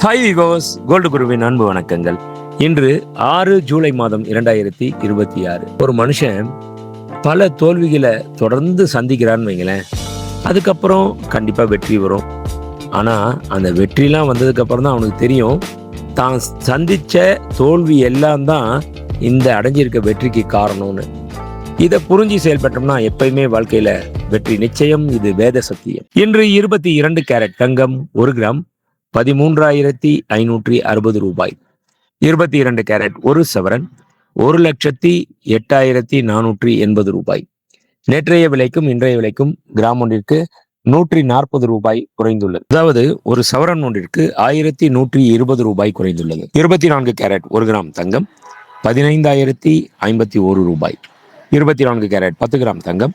Hi விவோஸ், gold குருவின் அன்பு வணக்கங்கள். இன்று 6 ஜூலை மாதம் 2026. ஒரு மனுஷன் பல தோல்விகளை தொடர்ந்து சந்திக்கிறான்னு வைங்களேன், அதுக்கப்புறம் கண்டிப்பா வெற்றி வரும். ஆனா அந்த வெற்றிலாம் வந்ததுக்கு அப்புறம் தான் அவனுக்கு தெரியும், தான் சந்திச்ச தோல்வி எல்லாம் தான் இந்த அடைஞ்சிருக்க வெற்றிக்கு காரணம்னு. இதை புரிஞ்சு செயல்பட்டோம்னா எப்பயுமே வாழ்க்கையில வெற்றி நிச்சயம். இது வேத சத்தியம். இன்று 22 கேரட் தங்கம் 1 கிராம் 13,560 ரூபாய். 22 கேரட் 1 சவரன் 1,08,480 ரூபாய். நேற்றைய விலைக்கும் இன்றைய விலைக்கும் கிராம் ஒன்றிற்கு 140 ரூபாய் குறைந்துள்ளது. அதாவது ஒரு சவரன் ஒன்றிற்கு 1,120 ரூபாய் குறைந்துள்ளது. 24 கேரட் 1 கிராம் தங்கம் 15,051 ரூபாய். 24 கேரட் 10 கிராம் தங்கம்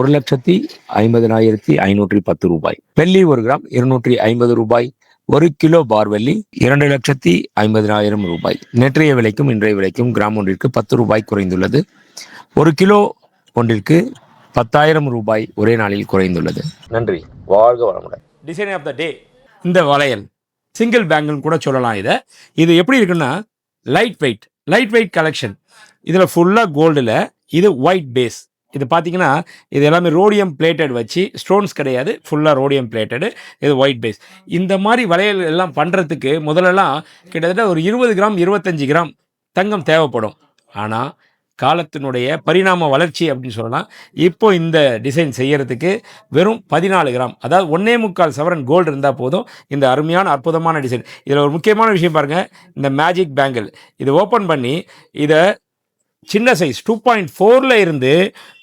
1,50,510 ரூபாய். வெள்ளி 1 கிராம் 250 ரூபாய். 1 கிலோ பார் வெள்ளி 2,50,000 ரூபாய். நேற்றைய விலைக்கும் இன்றைய விலைக்கும் கிராம் ஒன்றிற்கு 10 ரூபாய் குறைந்துள்ளது. 1 கிலோ ஒன்றிற்கு 10,000 ரூபாய் ஒரே நாளில் குறைந்துள்ளது. நன்றி, வாழ்க வளமுடன். டிசைன் ஆஃப் த டே, இந்த வளையல் சிங்கிள் பேங்கிள் கூட சொல்லலாம். இது எப்படி இருக்குன்னா லைட் வெயிட் கலெக்ஷன். இதில் ஃபுல்லாக கோல்டில், இது ஒயிட் பேஸ். இது பார்த்தீங்கன்னா இது எல்லாமே ரோடியம் பிளேட்டட் வச்சு, ஸ்டோன்ஸ் கிடையாது, ஃபுல்லாக ரோடியம் பிளேட்டடு. இது ஒயிட் பேஸ். இந்த மாதிரி வளையல் எல்லாம் பண்ணுறதுக்கு முதல்லலாம் கிட்டத்தட்ட ஒரு 20 கிராம் 25 கிராம் தங்கம் தேவைப்படும். ஆனால் காலத்தினுடைய பரிணாம வளர்ச்சி அப்படின்னு சொல்லலாம், இப்போ இந்த டிசைன் செய்யறதுக்கு வெறும் 14 கிராம், அதாவது 1.25 சவரன் கோல்டு இருந்தால் போதும். இந்த அருமையான அற்புதமான டிசைன். இதில் ஒரு முக்கியமான விஷயம் பாருங்கள், இந்த மேஜிக் பேங்கிள். இது ஓப்பன் பண்ணி இதை சின்ன சைஸ் 2.4 இருந்து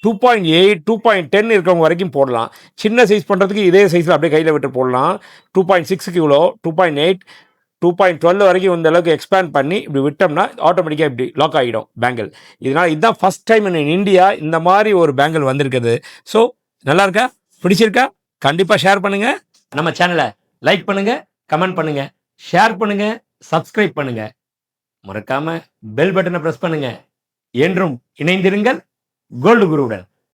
2.8 2.10 இருக்கிறவங்க வரைக்கும் போடலாம். சின்ன சைஸ் பண்ணுறதுக்கு இதே சைஸில் அப்படியே கையில் விட்டு போடலாம். 2.6க்கு இவ்வளோ, 2.8 2.12 வரைக்கும் இந்த அளவுக்கு எக்ஸ்பேண்ட் பண்ணி இப்படி விட்டோம்னா ஆட்டோமேட்டிக்காக இப்படி லாக் ஆகிடும் பேங்கிள். இதனால் இதுதான் ஃபஸ்ட் டைம் இன் இந்தியா இந்த மாதிரி ஒரு பேங்கிள் வந்திருக்குது. ஸோ நல்லா இருக்கா? பிடிச்சிருக்கா? கண்டிப்பாக ஷேர் பண்ணுங்கள். நம்ம சேனலை லைக் பண்ணுங்கள், கமெண்ட் பண்ணுங்கள், ஷேர் பண்ணுங்கள், சப்ஸ்கிரைப் பண்ணுங்கள். மறக்காமல் பெல் பட்டனை ப்ரெஸ் பண்ணுங்கள். என்றும் இணைந்திருங்கள் கோல்டு குருவுடன்.